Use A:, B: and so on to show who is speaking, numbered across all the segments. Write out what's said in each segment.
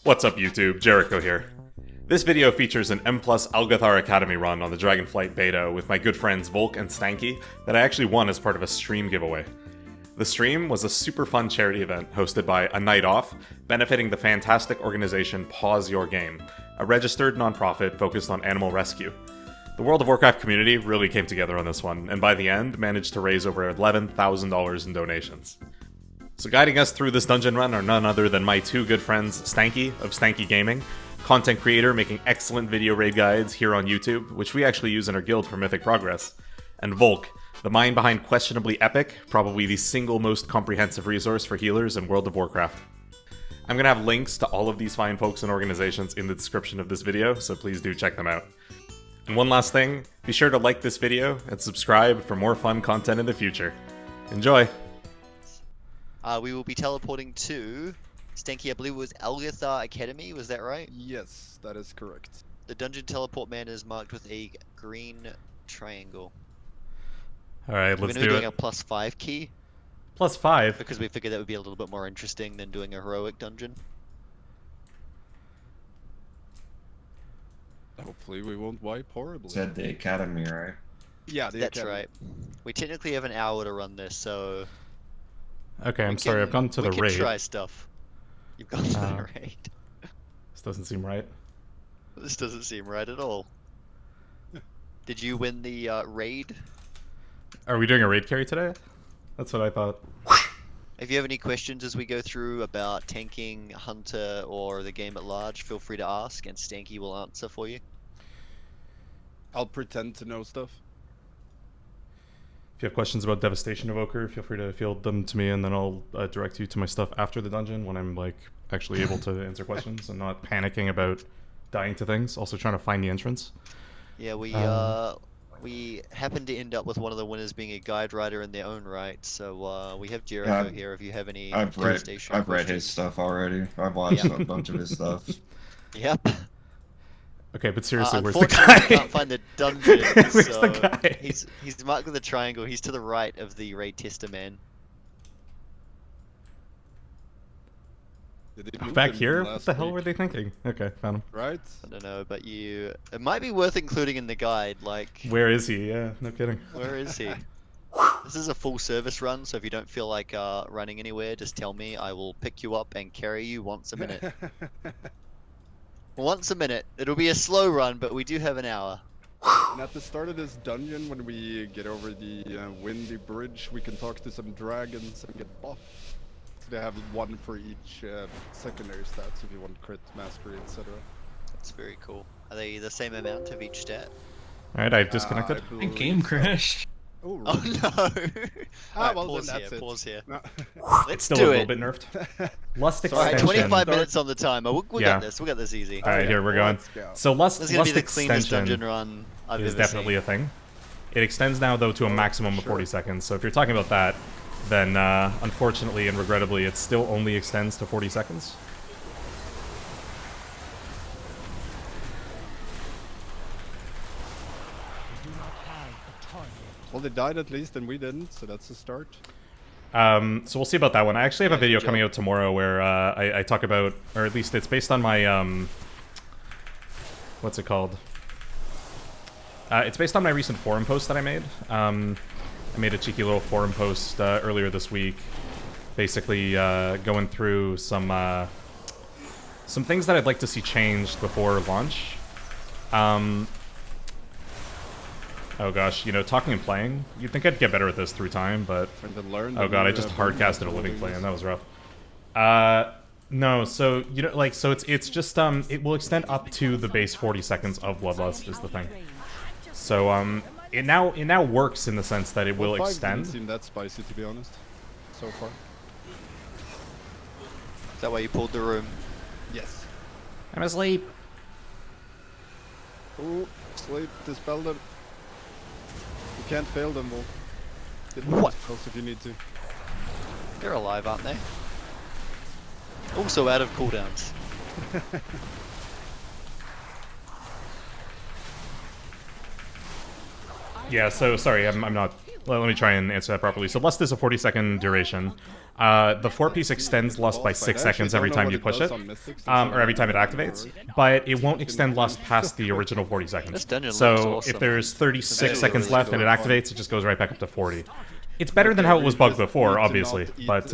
A: What's up YouTube, Jericho here. This video features an M+ Algeth'ar Academy run on the Dragonflight beta with my good friends Voulk and Stanky that I actually won as part of a stream giveaway. The stream was a super fun charity event hosted by A Night Off, benefiting the fantastic organization Pause Your Game, a registered nonprofit focused on animal rescue. The World of Warcraft community really came together on this one, and by the end managed to raise over $11,000 in donations. So guiding us through this dungeon run are none other than my two good friends Stanky of Stanky Gaming, content creator making excellent video raid guides here on YouTube, which we actually use in our guild for Mythic progress, and Voulk, the mind behind Questionably Epic, probably the single most comprehensive resource for healers in World of Warcraft. I'm going to have links to all of these fine folks and organizations in the description of this video, so please do check them out. And one last thing, be sure to like this video and subscribe for more fun content in the future. Enjoy!
B: We will be teleporting to Stanky, I believe it was Algeth'ar Academy, was that right?
C: Yes, that is correct.
B: The dungeon teleport man is marked with a green triangle.
A: Alright, let's do it.
B: We're doing a +5 key.
A: +5?
B: Because we figured that would be a little bit more interesting than doing a heroic dungeon.
C: Hopefully we won't wipe horribly.
D: Said the academy, right?
C: Yeah, the
B: That's
C: academy.
B: right. We technically have an hour to run this, so...
A: Okay, I'm sorry, I've gone to the raid.
B: We can try stuff. You've gone to the raid.
A: This doesn't seem right.
B: This doesn't seem right at all. Did you win the raid?
A: Are we doing a raid carry today? That's what I thought.
B: If you have any questions as we go through about tanking, Hunter, or the game at large, feel free to ask, and Stanky will answer for you.
C: I'll pretend to know stuff.
A: If you have questions about Devastation Evoker, feel free to field them to me, and then I'll direct you to my stuff after the dungeon when I'm like actually able to answer questions and not panicking about dying to things. Also trying to find the entrance.
B: Yeah, we happened to end up with one of the winners being a guide writer in their own right, so we have Jericho here if you have any
D: I've read his stuff already. I've watched a bunch of his stuff.
B: Yep.
A: Okay, but seriously, where's the guy?
B: I can't find the dungeon.
A: Where's
B: so
A: the guy?
B: He's marked with a triangle. He's to the right of the raid tester man.
A: Back here? What the hell were they thinking? Okay, found him.
C: Right?
B: I don't know, but it might be worth including in the guide, like...
A: Where is he? Yeah, no kidding.
B: Where is he? This is a full service run, so if you don't feel like running anywhere, just tell me. I will pick you up and carry you once a minute. Once a minute. It'll be a slow run, but we do have an hour.
C: And at the start of this dungeon, when we get over the windy bridge, we can talk to some dragons and get buff. So they have one for each secondary stats if you want crit, mastery, etc.
B: That's very cool. Are they the same amount of each stat?
A: Alright, I've disconnected.
D: My game crashed.
B: Oh no! Alright,
C: well,
B: pause
C: then
B: here,
C: that's
B: pause here.
C: No.
B: Let's
A: Still
B: do
A: a
B: it!
A: little bit nerfed. Lust
B: Alright,
A: extension.
B: 25 minutes on the timer. We'll
A: Yeah.
B: get this. We'll get this easy.
A: Alright, here we're going.
C: Let's go.
A: So Lust
B: This is gonna be the cleanest
A: extension
B: dungeon run I've
A: is
B: ever
A: definitely
B: seen.
A: a thing. It extends now though to a maximum of 40 seconds. So if you're talking about that, then unfortunately and regrettably, it still only extends to 40 seconds.
C: Well, they died at least, and we didn't, so that's a start.
A: So we'll see about that one. I actually have a video coming out tomorrow where I talk about, or at least it's based on my, what's it called? It's based on my recent forum post that I made. I made a cheeky little forum post earlier this week, basically going through some things that I'd like to see changed before launch. Oh gosh, you know, talking and playing, you'd think I'd get better at this through time, but... Oh god, I just hardcasted a living play and that was rough. No, so, you know, like, so it's just, it will extend up to the base 40 seconds of Bloodlust is the thing. So, it now works in the sense that it will extend.
C: Didn't seem that spicy, to be honest, so far.
B: Is that why you pulled the room?
C: Yes.
A: I'm asleep.
C: Ooh, sleep, dispel them. You can't fail them, Wolf.
B: What?
C: If you need to.
B: They're alive, aren't they? Also out of cooldowns.
A: Yeah, so sorry, I'm not let me try and answer that properly. So Lust is a 40-second duration. The 4-piece extends Lust by 6 seconds every time you push it, or every time it activates, but it won't extend Lust past the original 40 seconds. So if there's 36 seconds left and it activates, it just goes right back up to 40. It's better than how it was bugged before, obviously, but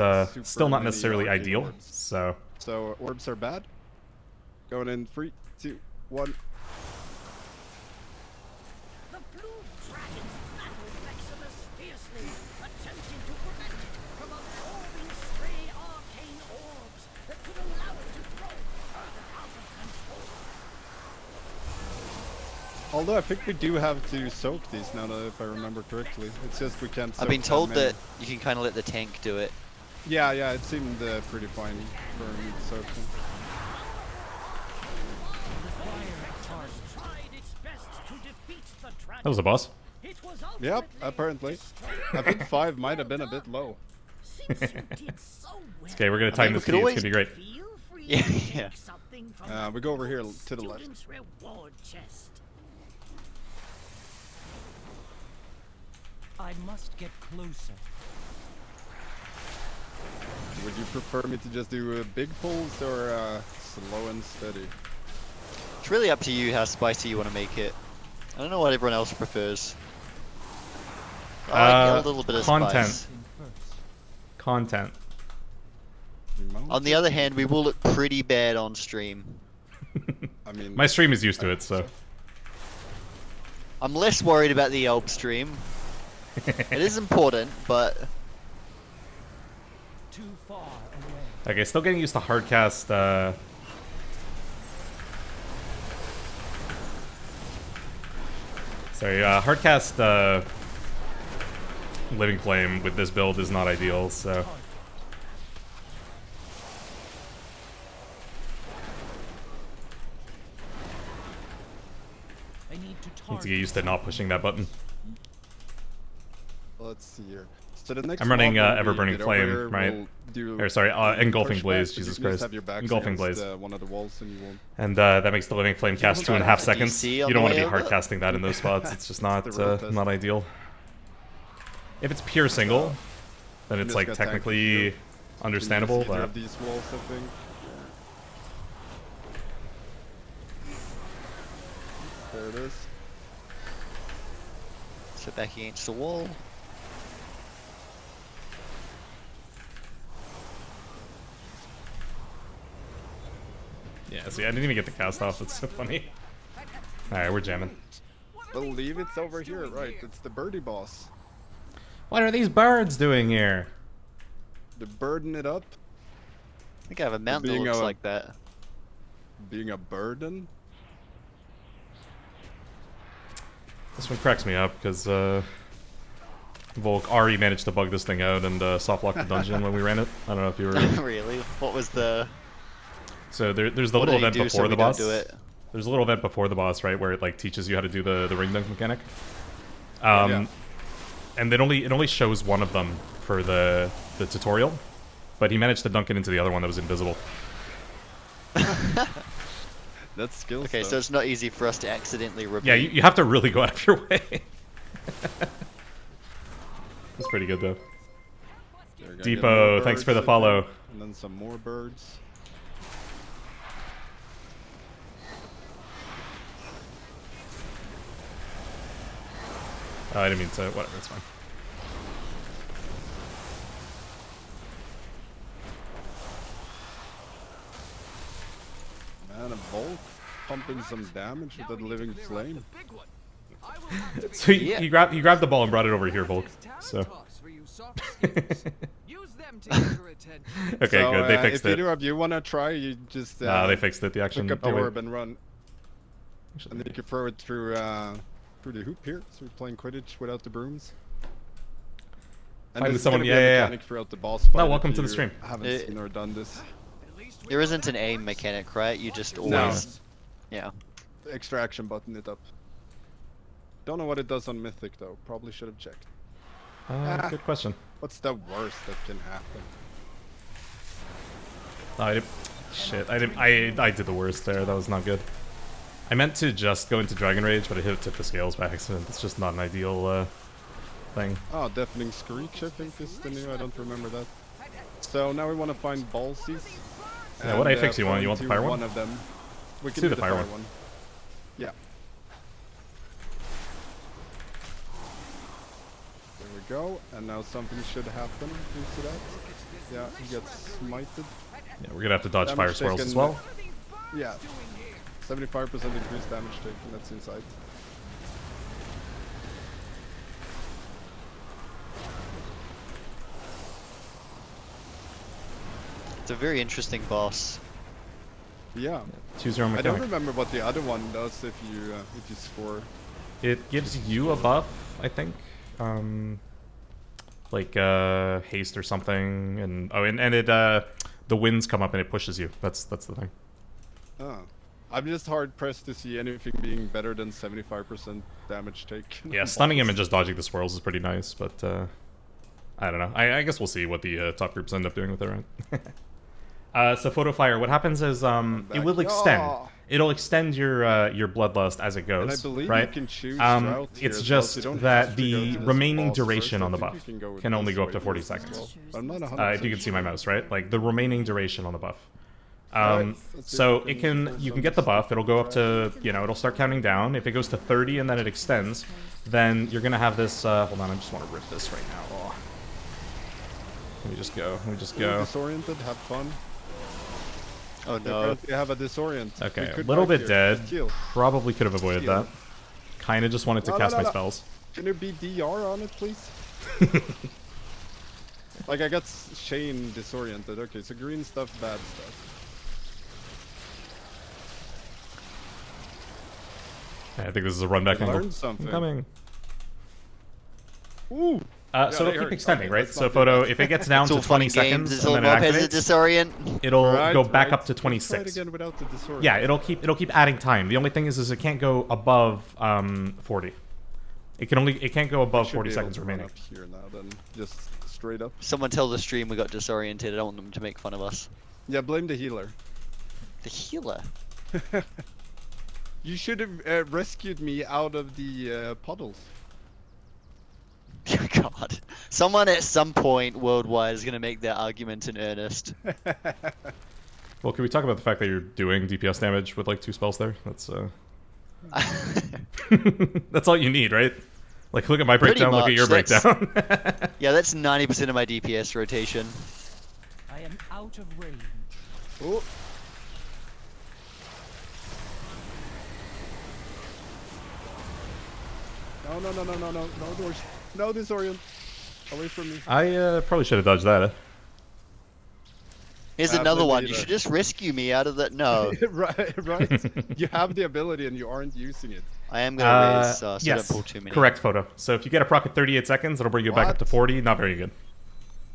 A: still not necessarily ideal. So
C: orbs are bad. Going in 3, 2, 1. Although I think we do have to soak these now, if I remember correctly. It's just we can't soak
B: I've been told
C: them in.
B: that you can kind of let the tank do it.
C: Yeah, it seemed pretty fine for me to soak them.
A: that was a boss.
C: Yep, apparently. I think 5 might have been a bit low.
A: Okay, we're gonna time this key. It's gonna be great.
B: Yeah.
C: We go over here to the left.
E: I must get closer.
C: Would you prefer me to just do big pulls or slow and steady?
B: It's really up to you how spicy you want to make it. I don't know what everyone else prefers. I like a little bit of
A: content.
B: spice.
A: Content.
B: On the other hand, we will look pretty bad on stream.
C: I mean,
A: My stream is used to it, so.
B: I'm less worried about the Elb stream. It is important, but
E: Too far away.
A: Okay, still getting used to hardcast. Sorry, hardcast Living Flame with this build is not ideal, so.
E: I need to
A: Need to get used to not pushing that button.
C: let's see here. So the next
A: I'm running
C: mob when we
A: Ever-Burning
C: get
A: Flame,
C: over here,
A: right?
C: we'll do
A: Or sorry, Engulfing
C: pushback,
A: Blaze,
C: but
A: Jesus
C: you can just
A: Christ.
C: have your backs
A: Engulfing
C: against,
A: Blaze.
C: one of the walls and you won't.
A: And that makes the Living Flame cast 2.5 seconds.
B: DC
A: You
B: on
A: don't
B: the
A: want to be
B: way over?
A: hardcasting that in those spots. It's just not
C: the real test.
A: not ideal. If it's pure single, then it's
C: just
A: like
C: got tanked
A: technically
C: here.
A: understandable,
C: Can you see either
A: but
C: of these walls, I think. There it is.
B: sit back against the wall.
A: yeah, see, I didn't even get the cast off. That's so funny. Alright, we're jamming.
C: Believe it's over here, right? It's the birdie boss.
A: What are these birds doing here?
C: They're birding it up.
B: I think I have a mount that
C: being
B: looks
C: a-
B: like that.
C: Being a burden.
A: This one cracks me up because Voulk already managed to bug this thing out and soft lock the dungeon when we ran it. I don't know if you were.
B: Really? What was the?
A: So there's the
B: What
A: little
B: did he
A: event
B: do so
A: before
B: we
A: the
B: don't
A: boss.
B: do it?
A: There's a little event before the boss, right, where it like teaches you how to do the ring dunk mechanic.
C: Yeah.
A: And it only shows one of them for the tutorial, but he managed to dunk it into the other one that was invisible.
C: That's skill
B: Okay,
C: stuff.
B: so it's not easy for us to accidentally repeat.
A: Yeah, you have to really go out of your way. That's pretty good though.
C: There we go, get
A: Depot,
C: more
A: thanks for the
C: birds, I
A: follow.
C: think, and then some more birds.
A: Oh, I didn't mean to. Whatever, it's fine.
C: Man, a Voulk pumping some damage with that living flame.
A: So
B: Yeah.
A: you grabbed the ball and brought it over here, Voulk. So. Okay,
C: So,
A: good. They fixed
C: if
A: it.
C: either of you wanna try, you just
A: They fixed it. The action.
C: pick up
A: Oh,
C: the
A: wait.
C: orb and run. And then you can throw it through the hoop here. So we're playing Quidditch without the brooms. And
A: Find
C: this is
A: someone-
C: gonna be
A: yeah,
C: a
A: yeah, yeah.
C: mechanic throughout the boss fight.
A: No,
C: if
A: welcome to the
C: you
A: stream.
C: Haven't seen or done this.
B: There isn't an aim mechanic, right? You just always.
C: No.
B: Yeah.
C: Extra action button it up. Don't know what it does on Mythic though. Probably should have checked.
A: Good question.
C: What's the worst that can happen?
A: Oh, I did the worst there. That was not good. I meant to just go into Dragon Rage, but I hit tip the scales by accident. It's just not an ideal thing.
C: Oh, Deafening Screech, I think, is the new. I don't remember that. So now we want to find ballsies.
A: Yeah, what affix you want? You want the fire one?
C: One of them. We can
A: do
C: do
A: the fire one.
C: Yeah. There we go. And now something should happen. Do you see that? Yeah, he gets smited.
A: Yeah, we're gonna have to dodge
C: Damage
A: fire swirls
C: taken.
A: as well.
C: Yeah. 75% increased damage taken. That's inside.
B: It's a very interesting boss.
C: Yeah.
A: Choose your own
C: I don't
A: mechanic.
C: remember what the other one does if you score.
A: It gives you a buff, I think. Like haste or something, and it the winds come up and it pushes you. That's the thing.
C: Oh. I'm just hard pressed to see anything being better than 75% damage taken.
A: Yeah, stunning him and just dodging the swirls is pretty nice, but I don't know. I guess we'll see what the top groups end up doing with it, right? So photo fire, what happens is it will extend.
C: Oh.
A: It'll extend your bloodlust as it goes,
C: And I believe
A: right?
C: you can choose drought here
A: It's
C: as well, so
A: just
C: you don't
A: that
C: have to go
A: the
C: to this
A: remaining
C: boss first.
A: duration
C: I
A: on the
C: think
A: buff
C: you go with
A: can only
C: this
A: go up to
C: way
A: 40
C: as
A: seconds.
C: well. But I'm not 100%
A: If you can see my mouse, right? Like the remaining duration on the buff.
C: Alright, let's see if
A: So
C: we
A: it
C: can
A: can
C: focus
A: you can
C: on
A: get the
C: this
A: buff. It'll go up to
C: track.
A: it'll start counting down. If it goes to 30 and then it extends, then you're gonna have this. Hold on, I just want to rip this right now. Oh. Let me just go.
C: Disoriented, have fun.
B: Oh no.
C: You have a disorient.
A: Okay,
C: We
A: a
C: could
A: little
C: fight
A: bit
C: here.
A: dead.
C: Just heal.
A: Probably could have avoided
C: Steal.
A: that. Kind of just wanted to
C: No,
A: cast
C: no,
A: my
C: no.
A: spells.
C: Can there be DR on it, please? Like I got Shane disoriented. Okay, so green stuff, bad stuff.
A: I think this is a run back
C: I
A: angle.
C: learned something.
A: I'm coming.
C: Ooh.
A: So
C: they
A: it'll keep
C: hurt.
A: extending,
C: Okay,
A: right?
C: let's
A: So
C: not do
A: photo,
C: that.
A: if it gets down
B: It's
A: to
B: all
A: 20
B: funny
A: seconds
B: games.
A: and
B: This
A: then
B: little
A: it
B: mob has a
A: activates,
B: disorient.
A: it'll
C: Right,
A: go back
C: right.
A: up to
C: Let's try it
A: 26.
C: again without the disorient.
A: Yeah, it'll keep adding time. The only thing is it can't go above 40. It can't go above
C: Should
A: 40
C: be able
A: seconds
C: to run
A: remaining.
C: up here now, then just straight up.
B: Someone tell the stream we got disoriented. I don't want them to make fun of us.
C: Yeah, blame the healer.
B: The healer.
C: You should have rescued me out of the puddles.
B: God. Someone at some point worldwide is gonna make that argument in earnest.
A: Well, can we talk about the fact that you're doing DPS damage with like 2 spells there? That's that's all you need, right? Like, look at my
B: Pretty
A: breakdown, look at your
B: much,
A: breakdown.
B: Yeah, that's 90% of my DPS rotation.
E: I am out of range.
C: Oh. No doors. No disorient. Away from me.
A: I probably should have dodged that.
B: Here's
C: I
B: another
C: believe
B: one. You
C: that.
B: should just rescue me out of that. No,
C: right. You have the ability and you aren't using it.
B: I am gonna raise so
A: Yes,
B: don't pull too many.
A: correct photo. So if you get a proc at 38 seconds, it'll bring you back up to
C: What?
A: 40. Not very good.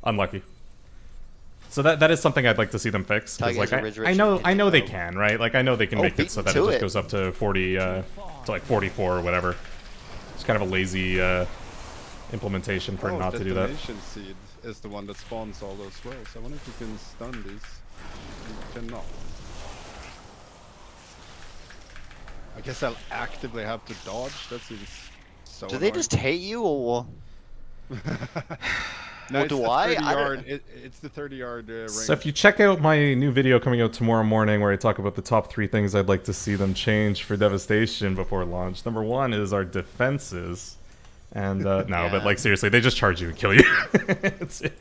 A: Unlucky. So that is something I'd like to see them fix. 'Cause,
B: Target
A: like,
B: has a resurrection
A: I know they
B: info.
A: can, right? Like I know they can
B: Oh,
A: make it
B: beat
A: so
B: me
A: that it
B: to
A: just
B: it.
A: goes up to 40, to like 44 or whatever. It's kind of a lazy implementation for not to do that.
C: Detonation Seed is the one that spawns all those swirls. I wonder if you can stun these. You cannot. I guess I'll actively have to dodge. That seems so
B: Do they just hate you or?
C: No,
B: or
C: it's
B: do
C: the
B: I?
C: 30
B: I don't-
C: yard, it's the 30-yard range.
A: So if you check out my new video coming out tomorrow morning where I talk about the top 3 things I'd like to see them change for Devastation before launch. Number 1 is our defenses. And no,
B: Yeah.
A: but like seriously, they just charge you and kill you. It's it.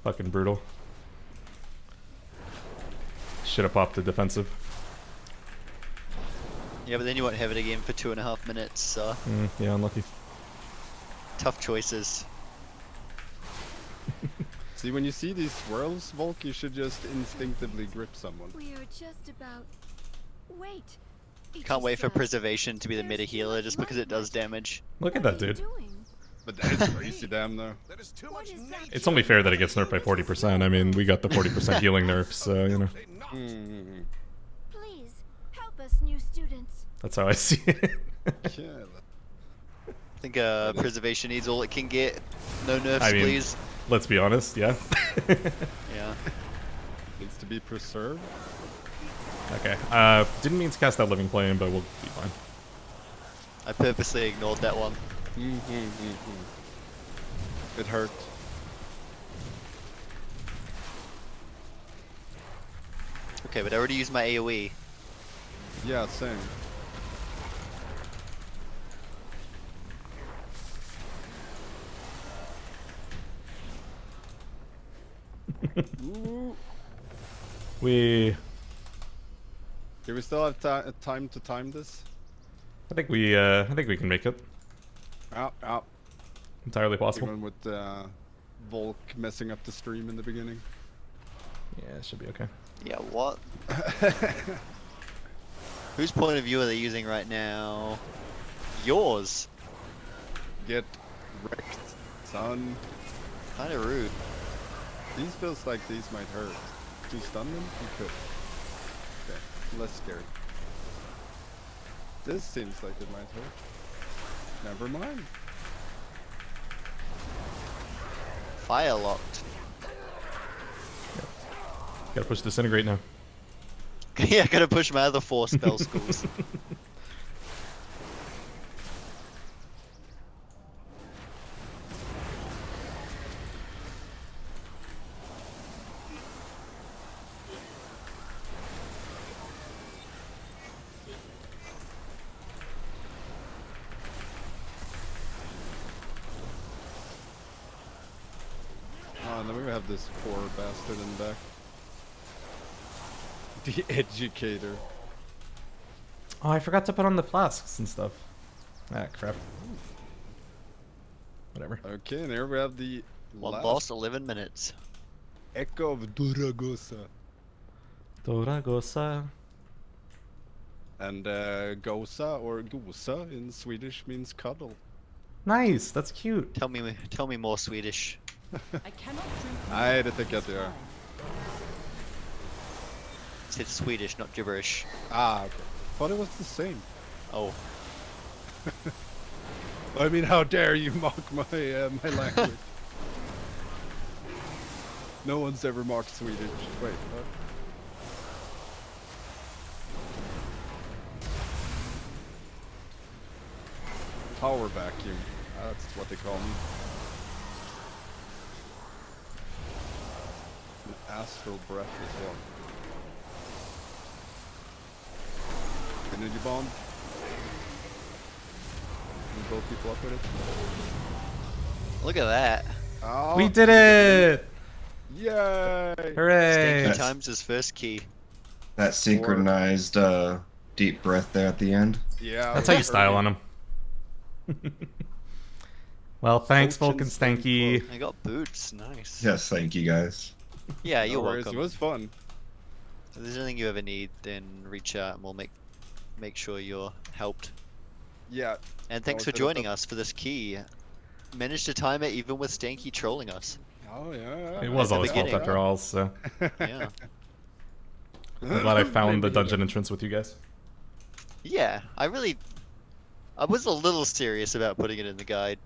A: Fucking brutal. Should have popped the defensive.
B: Yeah, but then you won't have it again for 2.5 minutes. So
A: Yeah, unlucky.
B: tough choices.
C: See, when you see these swirls, Voulk, you should just instinctively grip someone.
F: We are just about. Wait. It
B: Can't wait
F: just
B: for
F: says,
B: preservation to be the
F: "There's
B: meta
F: too
B: healer
F: much
B: just because it does
F: movement."
B: damage.
A: Look at
F: What
A: that
F: are you
A: dude.
F: doing?
C: But that is crazy, damn though.
F: What is that?
A: It's only fair that it gets nerfed by 40%. I mean, we got the 40% healing nerf, so, you know.
C: Mm.
F: Please help us, new students.
A: That's how I see it.
C: Yeah.
B: I think preservation needs all it can get. No nerfs,
A: I mean-
B: please.
A: Let's be honest, yeah.
B: Yeah.
C: Needs to be preserved.
A: Okay. Didn't mean to cast that Living Flame, but we'll be fine.
B: I purposely ignored that one.
C: It hurt.
B: Okay, but I already used my AoE.
C: Yeah, same. Ooh.
A: We...
C: Do we still have time to time this?
A: I think we can make it.
C: Out.
A: Entirely possible.
C: Even with Voulk messing up the stream in the beginning.
A: Yeah, it should be okay.
B: Yeah, what? Whose point of view are they using right now? Yours.
C: Get wrecked, son.
B: Kinda rude.
C: These feels like these might hurt. Do you stun them? You could. Okay, less scared. This seems like it might hurt. Never mind.
B: Fire locked.
A: Gotta push Disintegrate now.
B: Yeah, gotta push my other 4 spell schools.
C: Oh, and then we have this poor bastard in the back. The educator.
A: Oh, I forgot to put on the flasks and stuff. Ah, crap. Whatever.
C: Okay, and here we have the
B: One
C: last
B: boss, 11 minutes.
C: Echo of Duragosa.
A: Doragosa.
C: And Gosa or Gosa in Swedish means cuddle.
A: Nice, that's cute.
B: Tell me more Swedish.
E: I cannot drink.
C: Nej, det tycker jag att jag gör.
B: It's Swedish, not gibberish.
C: Ah, okay. Thought it was the same.
B: Oh.
C: I mean, how dare you mock my my language? No one's ever mocked Swedish. Wait, what? Power vacuum. That's what they call me. An astral breath as well. Energy bomb. Can we blow people up with it?
B: Look at that.
C: Oh,
A: We did it!
C: Yay!
A: Hooray!
B: Stinky times his first key.
D: That synchronized deep breath there at the end.
C: Yeah.
A: That's how you style on him. Well, thanks, Voulk and Stanky.
B: I got boots, nice.
D: Yes, thank you guys.
B: Yeah, you're
C: No worries,
B: welcome.
C: it was fun.
B: If there's anything you ever need, then reach out and we'll make sure you're helped.
C: Yeah.
B: And thanks
C: Oh,
B: for
C: is it
B: joining
C: up?
B: us for this key. Managed to time it even with Stanky trolling us.
C: Oh yeah.
A: It was
B: the
A: all his fault
B: beginning.
A: after all, so
B: Yeah.
A: I'm glad I found the dungeon entrance with you guys.
B: Yeah, I was a little serious about putting it in the guide.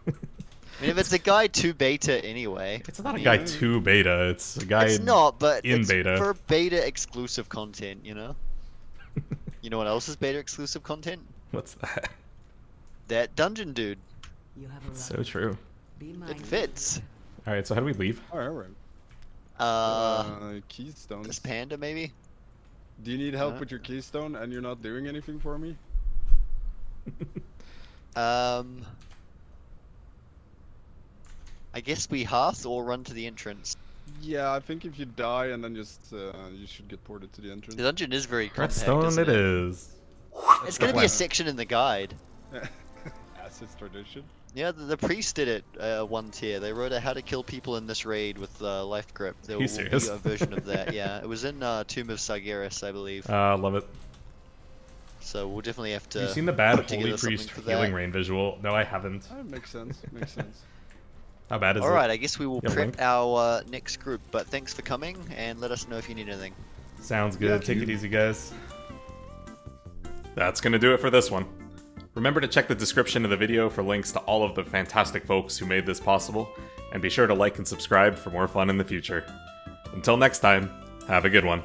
B: I mean, if it's a guide to beta anyway.
A: It's not a guide to beta, it's a guide
B: It's not, but
A: in
B: it's
A: beta.
B: for beta exclusive content, you know? You know what else is beta exclusive content?
A: What's that?
B: That dungeon dude.
E: You have
A: It's so true.
E: Be
B: It fits.
A: Alright, so how do we leave?
C: Alright. Keystone.
B: This panda maybe?
C: Do you need help with your keystone and you're not doing anything for me?
B: I guess we hearth or run to the entrance.
C: Yeah, I think if you die and then just you should get ported to the entrance.
B: The dungeon is very compact,
A: Redstone
B: isn't
A: it is.
B: It's gonna be a section in the guide.
C: As is tradition.
B: Yeah, the priest did it one tier. They wrote out how to kill people in this raid with life grip. There will be
A: serious?
B: a version of that. Yeah, it was in Tomb of Sargeras, I believe.
A: Love it.
B: So we'll definitely have to.
A: Have you seen the bad
B: put together
A: Holy Priest
B: something for
A: healing
B: that.
A: rain visual? No, I haven't.
C: That makes sense. Makes sense.
A: How bad is it?
B: Alright, I guess we will
A: Yeah,
B: prep
A: Link.
B: our next group. But thanks for coming, and let us know if you need anything.
A: Sounds good.
C: Yeah,
A: Take
C: dude.
A: it easy, guys. That's gonna do it for this one. Remember to check the description of the video for links to all of the fantastic folks who made this possible, and be sure to like and subscribe for more fun in the future. Until next time, have a good one.